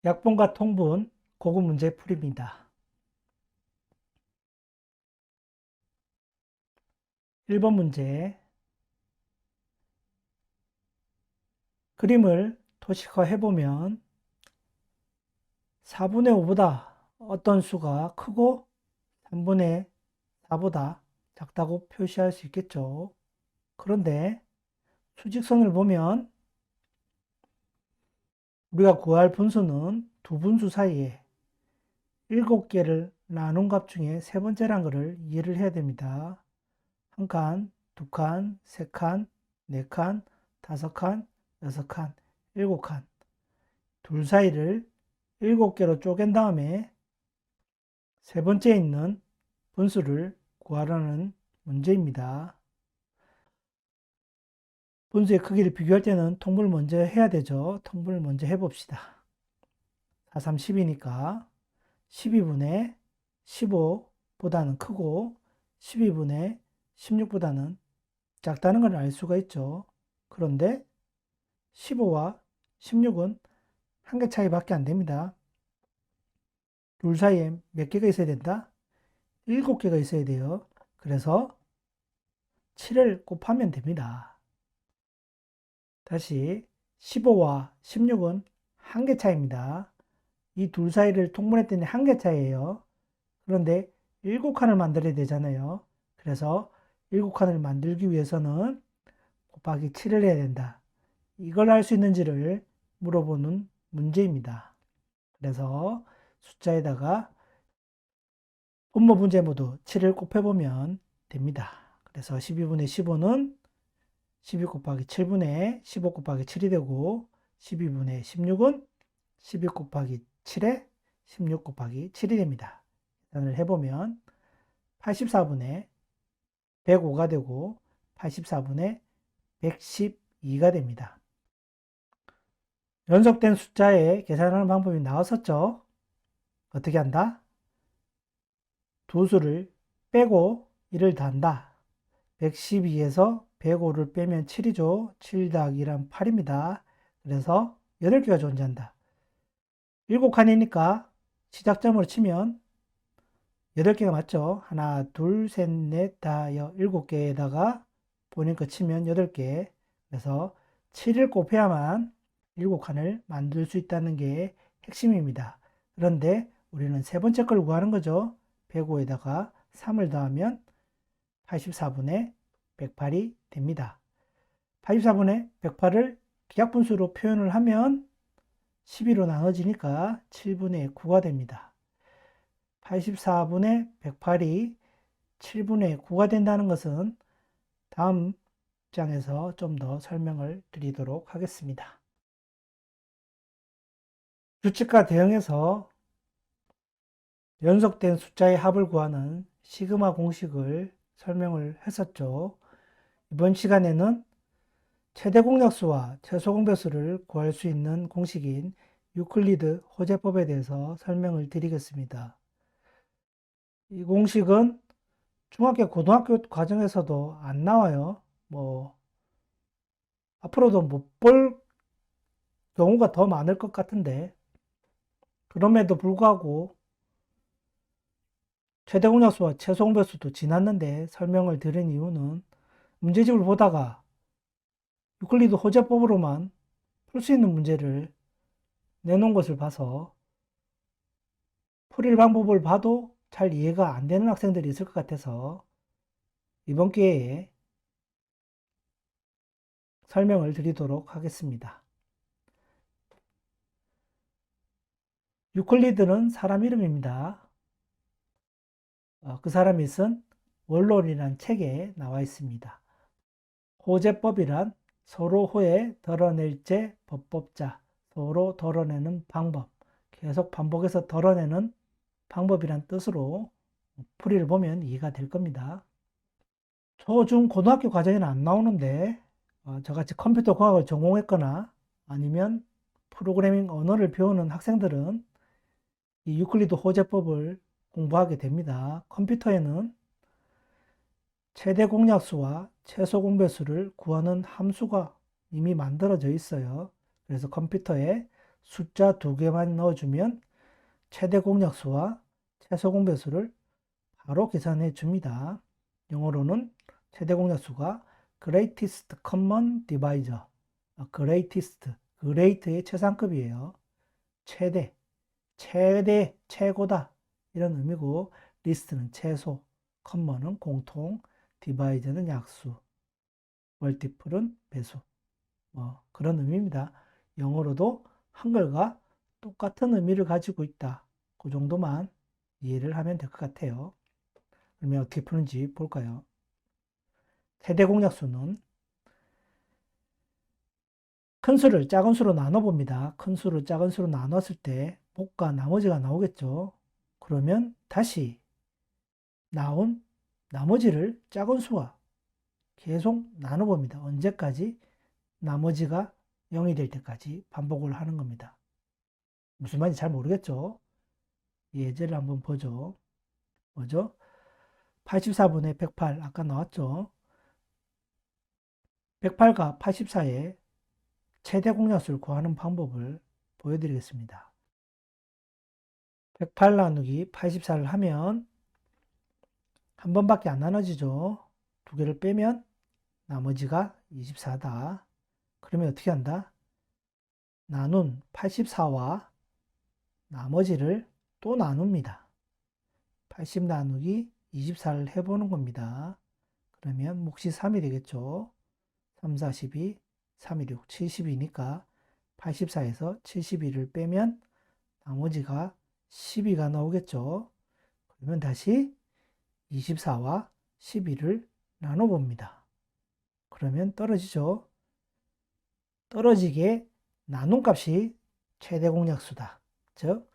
약분과 통분, 고급 문제 풀이입니다. 1번 문제. 그림을 도식화해보면 4분의 5보다 어떤 수가 크고 3분의 4보다 작다고 표시할 수 있겠죠. 그런데 수직선을 보면 우리가 구할 분수는 두 분수 사이에 7개를 나눈 값 중에 세 번째란 것을 이해를 해야 됩니다. 한 칸, 두 칸, 세 칸, 네 칸, 다섯 칸, 여섯 칸, 일곱 칸. 둘 사이를 7개로 쪼갠 다음에 세 번째에 있는 분수를 구하라는 문제입니다. 분수의 크기를 비교할 때는 통분을 먼저 해야 되죠. 통분을 먼저 해봅시다. 4, 3, 10이니까 12분의 15보다는 크고 12분의 16보다는 작다는 걸 알 수가 있죠. 그런데 15와 16은 한 개 차이밖에 안 됩니다. 둘 사이에 몇 개가 있어야 된다? 7개가 있어야 돼요. 그래서 7을 곱하면 됩니다. 다시 15와 16은 한 개 차이입니다. 이 둘 사이를 통분했더니 한 개 차이예요. 그런데 7칸을 만들어야 되잖아요. 그래서 7칸을 만들기 위해서는 곱하기 7을 해야 된다. 이걸 할 수 있는지를 물어보는 문제입니다. 그래서 숫자에다가 분모 분제 모두 7을 곱해보면 됩니다. 그래서 12분의 15는 12 곱하기 7분의 15 곱하기 7이 되고 12분의 16은 12 곱하기 7에 16 곱하기 7이 됩니다. 계산을 해보면 84분의 105가 되고 84분의 112가 됩니다. 연속된 숫자에 계산하는 방법이 나왔었죠. 어떻게 한다? 두 수를 빼고 1을 더한다. 112에서 105를 빼면 7이죠. 7 더하기 1은 8입니다. 그래서 8개가 존재한다. 7칸이니까 시작점으로 치면 8개가 맞죠. 하나, 둘, 셋, 넷, 다, 7개에다가 본인 거 치면 8개. 그래서 7을 곱해야만 7칸을 만들 수 있다는 게 핵심입니다. 그런데 우리는 세 번째 걸 구하는 거죠. 105에다가 3을 더하면 84분의 108이 됩니다. 84분의 108을 기하분수로 표현을 하면 12로 나눠지니까 7분의 9가 됩니다. 84분의 108이 7분의 9가 된다는 것은 다음 장에서 좀 더 설명을 드리도록 하겠습니다. 규칙과 대응해서 연속된 숫자의 합을 구하는 시그마 공식을 설명을 했었죠. 이번 시간에는 최대 공약수와 최소 공배수를 구할 수 있는 공식인 유클리드 호재법에 대해서 설명을 드리겠습니다. 이 공식은 중학교, 고등학교 과정에서도 안 나와요. 앞으로도 못 볼 경우가 더 많을 것 같은데, 그럼에도 불구하고 최대 공약수와 최소 공배수도 지났는데 설명을 드린 이유는 문제집을 보다가 유클리드 호재법으로만 풀 수 있는 문제를 내놓은 것을 봐서 풀이 방법을 봐도 잘 이해가 안 되는 학생들이 있을 것 같아서 이번 기회에 설명을 드리도록 하겠습니다. 유클리드는 사람 이름입니다. 그 사람이 쓴 원론이라는 책에 나와 있습니다. 호재법이란 서로 호에 덜어낼제 법법자, 서로 덜어내는 방법, 계속 반복해서 덜어내는 방법이란 뜻으로 풀이를 보면 이해가 될 겁니다. 초, 중, 고등학교 과정에는 안 나오는데 저같이 컴퓨터 과학을 전공했거나 아니면 프로그래밍 언어를 배우는 학생들은 이 유클리드 호재법을 공부하게 됩니다. 컴퓨터에는 최대 공약수와 최소 공배수를 구하는 함수가 이미 만들어져 있어요. 그래서 컴퓨터에 숫자 2개만 넣어주면 최대 공약수와 최소 공배수를 바로 계산해 줍니다. 영어로는 최대 공약수가 greatest common divisor, greatest, great의 최상급이에요. 최대, 최고다 이런 의미고 list는 최소, common은 공통, divisor는 약수, multiple은 배수. 그런 의미입니다. 영어로도 한글과 똑같은 의미를 가지고 있다. 그 정도만 이해를 하면 될 것 같아요. 그러면 어떻게 푸는지 볼까요? 최대 공약수는 큰 수를 작은 수로 나눠봅니다. 큰 수를 작은 수로 나눴을 때 곱과 나머지가 나오겠죠. 그러면 다시 나온 나머지를 작은 수와 계속 나눠봅니다. 언제까지? 나머지가 0이 될 때까지 반복을 하는 겁니다. 무슨 말인지 잘 모르겠죠? 예제를 한번 보죠. 뭐죠? 84분의 108 아까 나왔죠? 108과 84의 최대 공약수를 구하는 방법을 보여드리겠습니다. 108 나누기 84를 하면 한 번밖에 안 나눠지죠. 두 개를 빼면 나머지가 24다. 그러면 어떻게 한다? 나눈 84와 나머지를 또 나눕니다. 80 나누기 24를 해보는 겁니다. 그러면 몫이 3이 되겠죠. 3, 4, 12, 3, 1, 6, 70이니까 84에서 71을 빼면 나머지가 12가 나오겠죠. 그러면 다시 24와 12를 나눠봅니다. 그러면 떨어지죠. 떨어지게 나눈 값이 최대 공약수다. 즉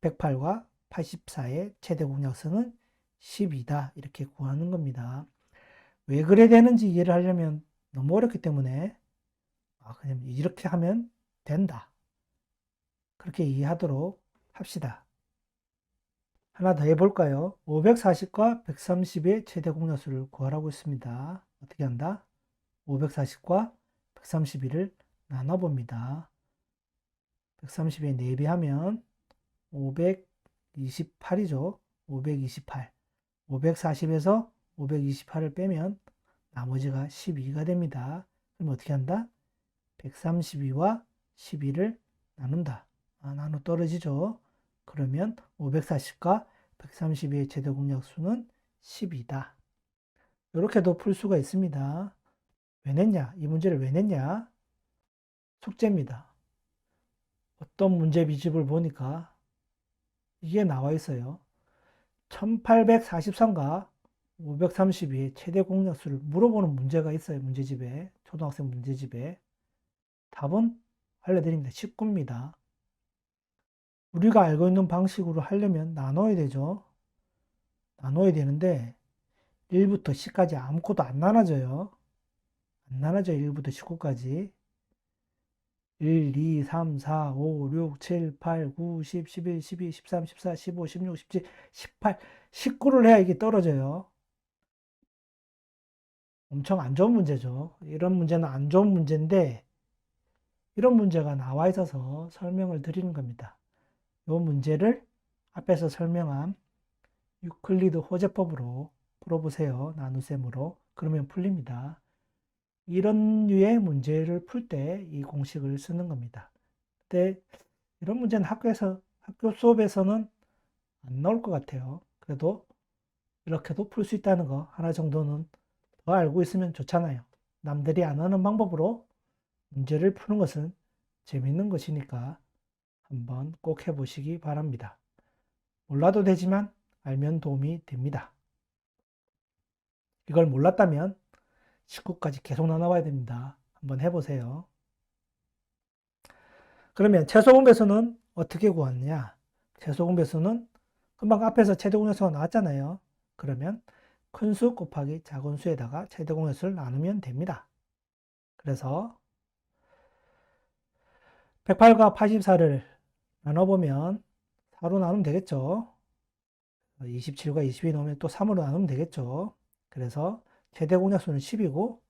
108과 84의 최대 공약수는 12다. 이렇게 구하는 겁니다. 왜 그래 되는지 이해를 하려면 너무 어렵기 때문에 그냥 이렇게 하면 된다. 그렇게 이해하도록 합시다. 하나 더 해볼까요? 540과 130의 최대 공약수를 구하라고 했습니다. 어떻게 한다? 540과 131을 나눠봅니다. 130에 4배하면 528이죠. 528. 540에서 528을 빼면 나머지가 12가 됩니다. 그럼 어떻게 한다? 132와 12를 나눈다. 나눠 떨어지죠. 그러면 540과 132의 최대 공약수는 10이다. 이렇게도 풀 수가 있습니다. 왜 냈냐? 이 문제를 왜 냈냐? 숙제입니다. 어떤 문제 비집을 보니까 이게 나와 있어요. 1843과 532의 최대 공약수를 물어보는 문제가 있어요. 문제집에. 초등학생 문제집에. 답은 알려드립니다. 19입니다. 우리가 알고 있는 방식으로 하려면 나눠야 되죠. 나눠야 되는데 1부터 10까지 아무것도 안 나눠져요. 안 나눠져요. 1부터 19까지. 1, 2, 3, 4, 5, 6, 7, 8, 9, 10, 11, 12, 13, 14, 15, 16, 17, 18, 19를 해야 이게 떨어져요. 엄청 안 좋은 문제죠. 이런 문제는 안 좋은 문제인데 이런 문제가 나와 있어서 설명을 드리는 겁니다. 이 문제를 앞에서 설명한 유클리드 호재법으로 풀어보세요. 나눗셈으로. 그러면 풀립니다. 이런 류의 문제를 풀 때 이 공식을 쓰는 겁니다. 근데 이런 문제는 학교 수업에서는 안 나올 것 같아요. 그래도 이렇게도 풀 수 있다는 거 하나 정도는 더 알고 있으면 좋잖아요. 남들이 안 하는 방법으로 문제를 푸는 것은 재밌는 것이니까 한번 꼭 해보시기 바랍니다. 몰라도 되지만 알면 도움이 됩니다. 이걸 몰랐다면 19까지 계속 나눠봐야 됩니다. 한번 해보세요. 그러면 최소공배수는 어떻게 구하느냐? 최소공배수는 금방 앞에서 최대공배수가 나왔잖아요. 그러면 큰 수 곱하기 작은 수에다가 최대공배수를 나누면 됩니다. 그래서 108과 84를 나눠보면 4로 나누면 되겠죠. 27과 22 넣으면 또 3으로 나누면 되겠죠. 그래서 최대 공약수는 10이고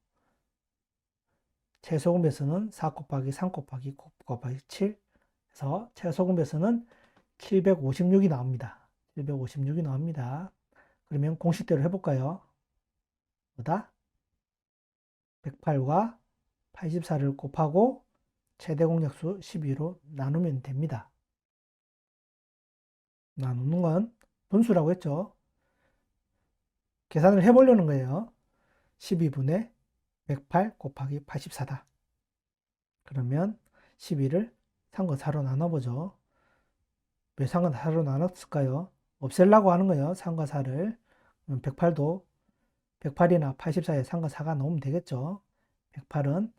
최소 공배수는 4 곱하기 3 곱하기 9 곱하기 7 그래서 최소공배수는 756이 나옵니다. 756이 나옵니다. 그러면 공식대로 해볼까요? 뭐다? 108과 84를 곱하고 최대 공약수 12로 나누면 됩니다. 나누는 건 분수라고 했죠. 계산을 해보려는 거예요. 12분의 108 곱하기 84다. 그러면 12를 상과 4로 나눠보죠. 왜 상과 4로 나눴을까요? 없애려고 하는 거예요. 상과 4를. 108도 108이나 84에 상과 4가 나오면 되겠죠. 108은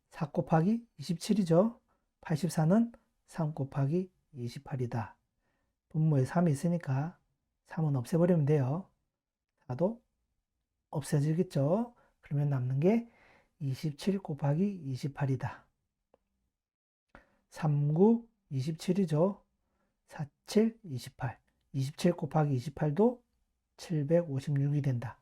4 곱하기 27이죠. 84는 3 곱하기 28이다. 분모에 3이 있으니까 3은 없애버리면 돼요. 4도 없어지겠죠. 그러면 남는 게 27 곱하기 28이다. 39, 27이죠. 47, 28. 27 곱하기 28도 756이 된다.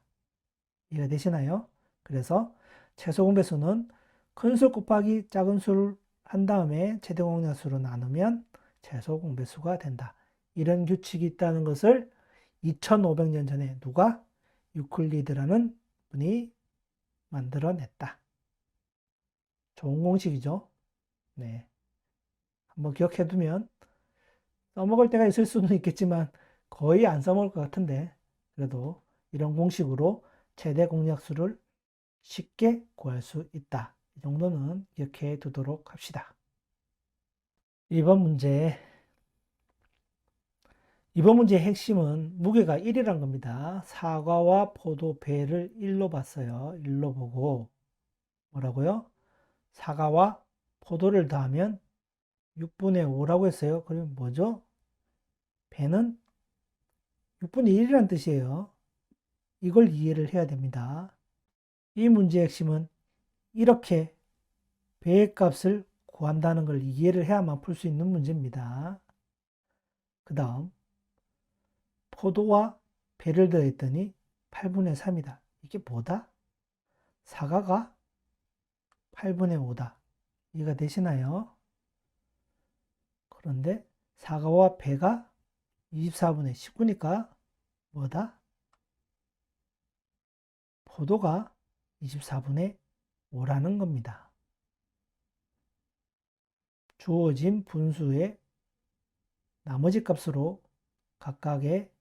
이해가 되시나요? 그래서 최소 공배수는 큰 수 곱하기 작은 수를 한 다음에 최대 공약수로 나누면 최소 공배수가 된다. 이런 규칙이 있다는 것을 2500년 전에 누가? 유클리드라는 분이 만들어냈다. 좋은 공식이죠. 네. 한번 기억해 두면 써먹을 때가 있을 수는 있겠지만 거의 안 써먹을 것 같은데 그래도 이런 공식으로 최대 공약수를 쉽게 구할 수 있다. 이 정도는 기억해 두도록 합시다. 2번 문제. 이번 문제의 핵심은 무게가 1이란 겁니다. 사과와 포도, 배를 1로 봤어요. 1로 보고 뭐라고요? 사과와 포도를 더하면 6분의 5라고 했어요. 그러면 뭐죠? 배는 6분의 1이라는 뜻이에요. 이걸 이해를 해야 됩니다. 이 문제의 핵심은 이렇게 배의 값을 구한다는 걸 이해를 해야만 풀 수 있는 문제입니다. 그 다음 포도와 배를 더했더니 8분의 3이다. 이게 뭐다? 사과가 8분의 5다. 이해가 되시나요? 그런데 사과와 배가 24분의 19니까 뭐다? 포도가 24분의 5라는 겁니다. 주어진 분수의 나머지 값으로 각각의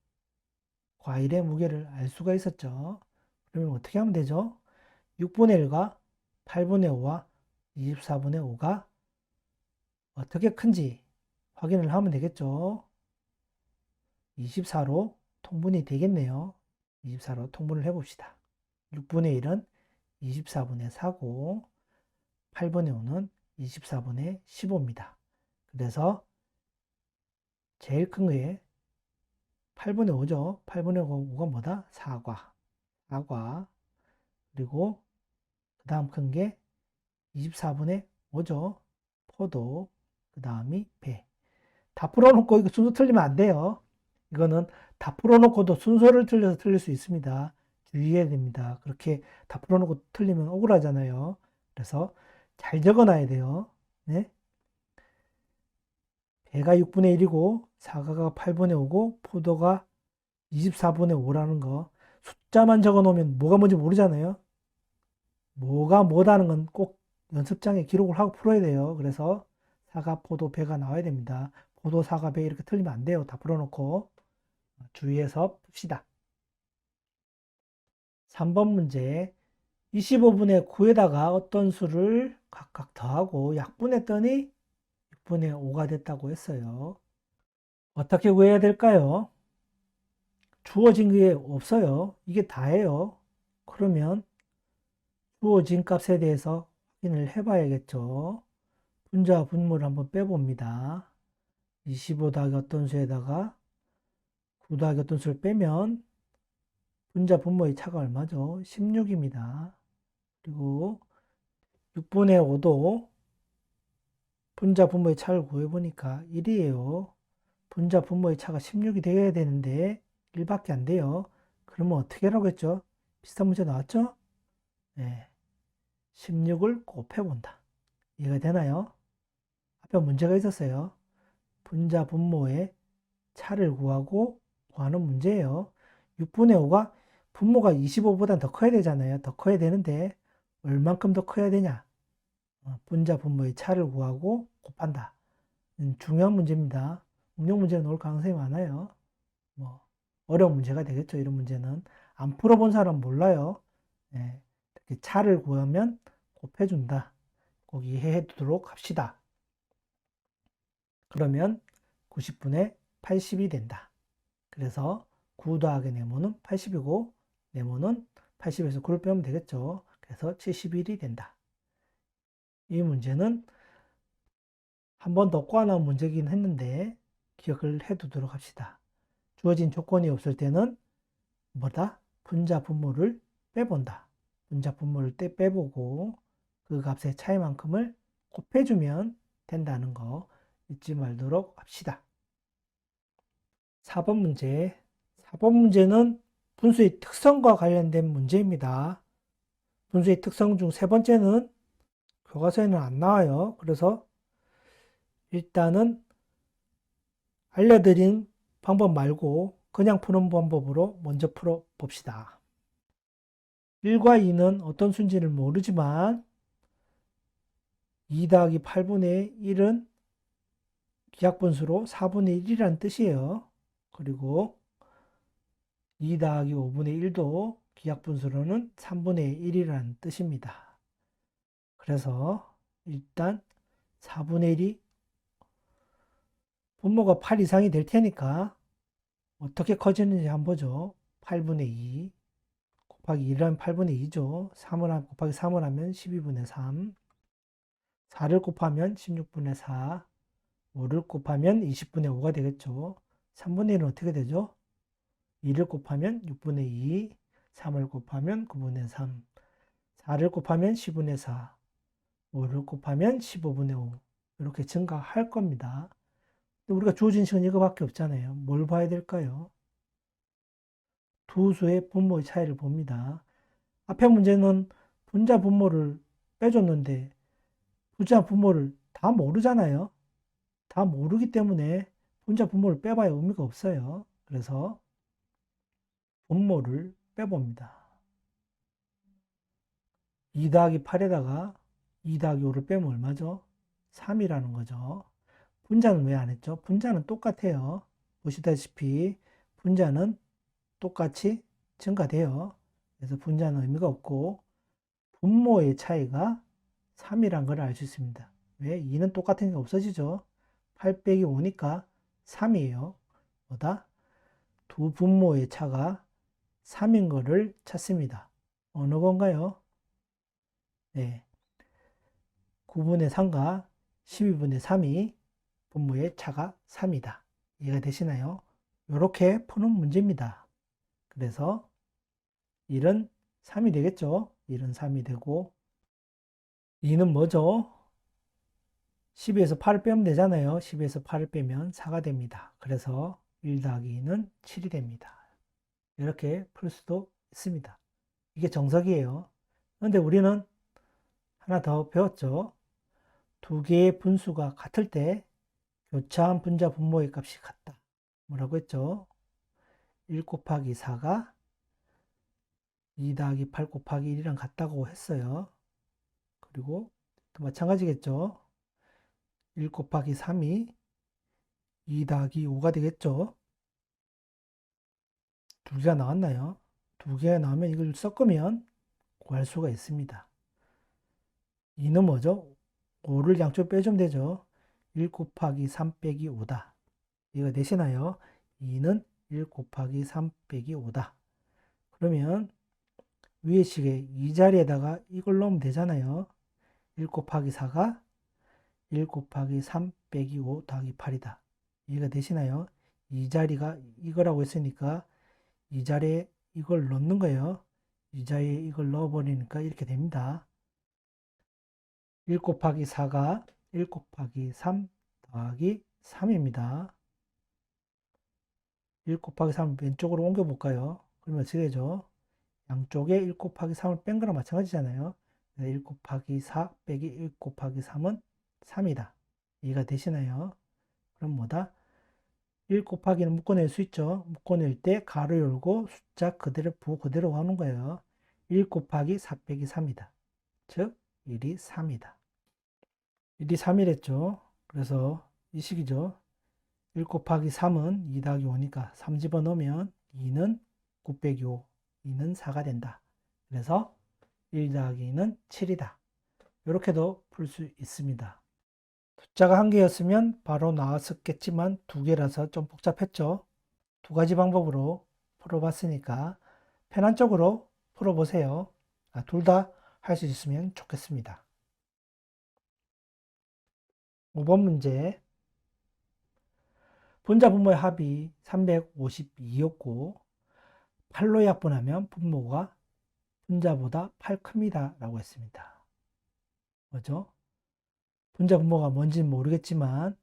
과일의 무게를 알 수가 있었죠. 그러면 어떻게 하면 되죠? 6분의 1과 8분의 5와 24분의 5가 어떻게 큰지 확인을 하면 되겠죠. 24로 통분이 되겠네요. 24로 통분을 해봅시다. 6분의 1은 24분의 4고 8분의 5는 24분의 15입니다. 그래서 제일 큰 거에 8분의 5죠. 8분의 5가 뭐다? 사과. 사과. 그리고 그 다음 큰 게 24분의 5죠. 포도. 그 다음이 배. 다 풀어놓고 이거 순서 틀리면 안 돼요. 이거는 다 풀어놓고도 순서를 틀려서 틀릴 수 있습니다. 주의해야 됩니다. 그렇게 다 풀어놓고 틀리면 억울하잖아요. 그래서 잘 적어놔야 돼요. 네? 배가 6분의 1이고 사과가 8분의 5고 포도가 24분의 5라는 거 숫자만 적어 놓으면 뭐가 뭔지 모르잖아요. 뭐가 뭐다는 건 꼭 연습장에 기록을 하고 풀어야 돼요. 그래서 사과, 포도, 배가 나와야 됩니다. 포도, 사과, 배 이렇게 틀리면 안 돼요. 다 풀어놓고 주의해서 풉시다. 3번 문제 25분의 9에다가 어떤 수를 각각 더하고 약분했더니 6분의 5가 됐다고 했어요. 어떻게 구해야 될까요? 주어진 게 없어요. 이게 다예요. 그러면 주어진 값에 대해서 확인을 해봐야겠죠. 분자와 분모를 한번 빼봅니다. 25 더하기 어떤 수에다가 9 더하기 어떤 수를 빼면 분자 분모의 차가 얼마죠? 16입니다. 그리고 6분의 5도 분자 분모의 차를 구해보니까 1이에요. 분자 분모의 차가 16이 되어야 되는데 1밖에 안 돼요. 그러면 어떻게 하라고 했죠? 비슷한 문제 나왔죠? 네. 16을 곱해본다. 이해가 되나요? 앞에 문제가 있었어요. 분자 분모의 차를 구하고 구하는 문제예요. 6분의 5가 분모가 25보다 더 커야 되잖아요. 더 커야 되는데 얼만큼 더 커야 되냐? 분자 분모의 차를 구하고 곱한다. 중요한 문제입니다. 응용 문제가 나올 가능성이 많아요. 뭐 어려운 문제가 되겠죠. 이런 문제는 안 풀어본 사람 몰라요. 네, 이렇게 차를 구하면 곱해준다. 꼭 이해해 두도록 합시다. 그러면 90분의 80이 된다. 그래서 9 더하기 네모는 80이고 네모는 80에서 9를 빼면 되겠죠. 그래서 71이 된다. 이 문제는 한 번 더 꼬아나온 문제긴 했는데 기억을 해두도록 합시다. 주어진 조건이 없을 때는 뭐다? 분자 분모를 빼본다. 분자 분모를 빼보고 그 값의 차이만큼을 곱해주면 된다는 거 잊지 말도록 합시다. 4번 문제. 4번 문제는 분수의 특성과 관련된 문제입니다. 분수의 특성 중 세 번째는 교과서에는 안 나와요. 그래서 일단은 알려드린 방법 말고 그냥 푸는 방법으로 먼저 풀어 봅시다. 1과 2는 어떤 수인지를 모르지만 2 더하기 8분의 1은 기하분수로 4분의 1이라는 뜻이에요. 그리고 2 더하기 5분의 1도 기하분수로는 3분의 1이라는 뜻입니다. 그래서 일단 4분의 1이 분모가 8 이상이 될 테니까 어떻게 커지는지 한번 보죠. 8분의 2 곱하기 1하면 8분의 2죠. 3을 곱하기 3을 하면 12분의 3 4를 곱하면 16분의 4 5를 곱하면 20분의 5가 되겠죠. 3분의 1은 어떻게 되죠? 2를 곱하면 6분의 2 3을 곱하면 9분의 3 4를 곱하면 10분의 4 5를 곱하면 15분의 5 이렇게 증가할 겁니다. 우리가 주어진 식은 이거밖에 없잖아요. 뭘 봐야 될까요? 두 수의 분모의 차이를 봅니다. 앞에 문제는 분자 분모를 빼줬는데 분자 분모를 다 모르잖아요. 다 모르기 때문에 분자 분모를 빼봐야 의미가 없어요. 그래서 분모를 빼봅니다. 2 더하기 8에다가 2 더하기 5를 빼면 얼마죠? 3이라는 거죠. 분자는 왜 안 했죠? 분자는 똑같아요. 보시다시피 분자는 똑같이 증가돼요. 그래서 분자는 의미가 없고 분모의 차이가 3이란 걸 알 수 있습니다. 왜? 2는 똑같은 게 없어지죠. 8 빼기 5니까 3이에요. 뭐다? 두 분모의 차가 3인 거를 찾습니다. 어느 건가요? 네. 9분의 3과 12분의 3이 분모의 차가 3이다. 이해가 되시나요? 이렇게 푸는 문제입니다. 그래서 1은 3이 되겠죠. 1은 3이 되고 2는 뭐죠? 12에서 8을 빼면 되잖아요. 12에서 8을 빼면 4가 됩니다. 그래서 1 더하기 2는 7이 됩니다. 이렇게 풀 수도 있습니다. 이게 정석이에요. 그런데 우리는 하나 더 배웠죠. 두 개의 분수가 같을 때 교차한 분자 분모의 값이 같다. 뭐라고 했죠? 1 곱하기 4가 2 더하기 8 곱하기 1이랑 같다고 했어요. 그리고 또 마찬가지겠죠. 1 곱하기 3이 2 더하기 5가 되겠죠. 두 개가 나왔나요? 두 개가 나오면 이걸 섞으면 구할 수가 있습니다. 2는 뭐죠? 5를 양쪽 빼주면 되죠. 1 곱하기 3 빼기 5다. 이거 되시나요? 2는 1 곱하기 3 빼기 5다. 그러면 위에 식에 이 자리에다가 이걸 넣으면 되잖아요. 1 곱하기 4가 1 곱하기 3 빼기 5 더하기 8이다. 이해가 되시나요? 이 자리가 이거라고 했으니까 이 자리에 이걸 넣는 거예요. 이 자리에 이걸 넣어버리니까 이렇게 됩니다. 1 곱하기 4가 1 곱하기 3 더하기 3입니다. 1 곱하기 3 왼쪽으로 옮겨볼까요? 그러면 어떻게 되죠? 양쪽에 1 곱하기 3을 뺀 거랑 마찬가지잖아요. 1 곱하기 4 빼기 1 곱하기 3은 3이다. 이해가 되시나요? 그럼 뭐다? 1 곱하기는 묶어낼 수 있죠. 묶어낼 때 가로 열고 숫자 그대로 부호 그대로 하는 거예요. 1 곱하기 4 빼기 3이다. 즉 1이 3이다. 1이 3이랬죠. 그래서 이 식이죠. 1 곱하기 3은 2 더하기 5니까 3 집어넣으면 2는 9 빼기 5, 2는 4가 된다. 그래서 1 더하기 2는 7이다. 이렇게도 풀 수 있습니다. 숫자가 한 개였으면 바로 나왔었겠지만 두 개라서 좀 복잡했죠. 두 가지 방법으로 풀어봤으니까 편한 쪽으로 풀어보세요. 둘 다 할 수 있으면 좋겠습니다. 5번 문제. 분자 분모의 합이 352였고 8로 약분하면 분모가 분자보다 8 큽니다. 라고 했습니다. 뭐죠? 분자 분모가 뭔지는 모르겠지만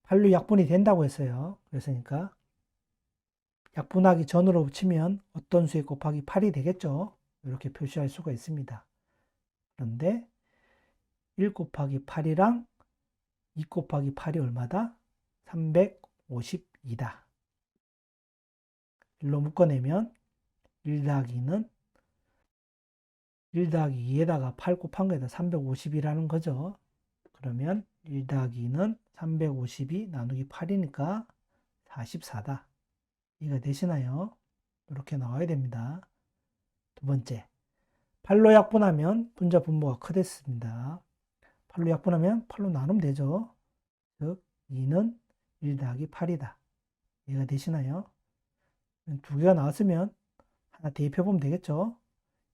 8로 약분이 된다고 했어요. 그랬으니까 약분하기 전으로 붙이면 어떤 수에 곱하기 8이 되겠죠. 이렇게 표시할 수가 있습니다. 그런데 1 곱하기 8이랑 2 곱하기 8이 얼마다? 352다. 1로 묶어내면 1 더하기 2는 1 더하기 2에다가 8 곱한 거에다 350이라는 거죠. 그러면 1 더하기 2는 352 나누기 8이니까 44다. 이해가 되시나요? 이렇게 나와야 됩니다. 두 번째, 8로 약분하면 분자 분모가 크댔습니다. 8로 약분하면 8로 나누면 되죠. 즉 2는 1 더하기 8이다. 이해가 되시나요? 두 개가 나왔으면 하나 대입해보면 되겠죠.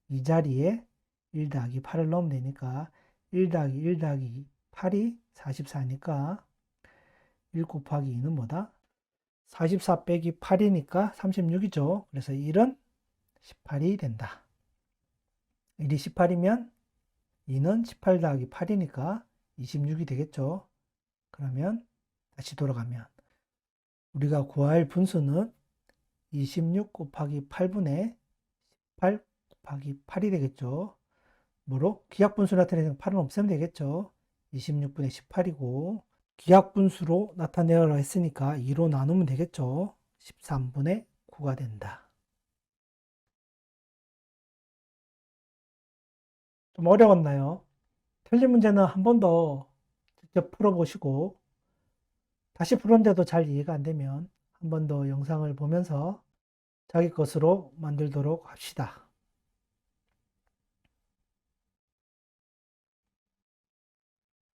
이 자리에 1 더하기 8을 넣으면 되니까 1 더하기 1 더하기 8이 44니까 1 곱하기 2는 뭐다? 44 빼기 8이니까 36이죠. 그래서 1은 18이 된다. 1이 18이면 2는 18 더하기 8이니까 26이 되겠죠. 그러면 다시 돌아가면 우리가 구할 분수는 26 곱하기 8분의 18 곱하기 8이 되겠죠. 뭐로? 기하분수 나타내는 8은 없애면 되겠죠. 26분의 18이고 기하분수로 나타내라 했으니까 2로 나누면 되겠죠. 13분의 9가 된다. 좀 어려웠나요? 틀린 문제는 한 번 더 직접 풀어보시고 다시 풀었는데도 잘 이해가 안 되면 한 번 더 영상을 보면서 자기 것으로 만들도록 합시다.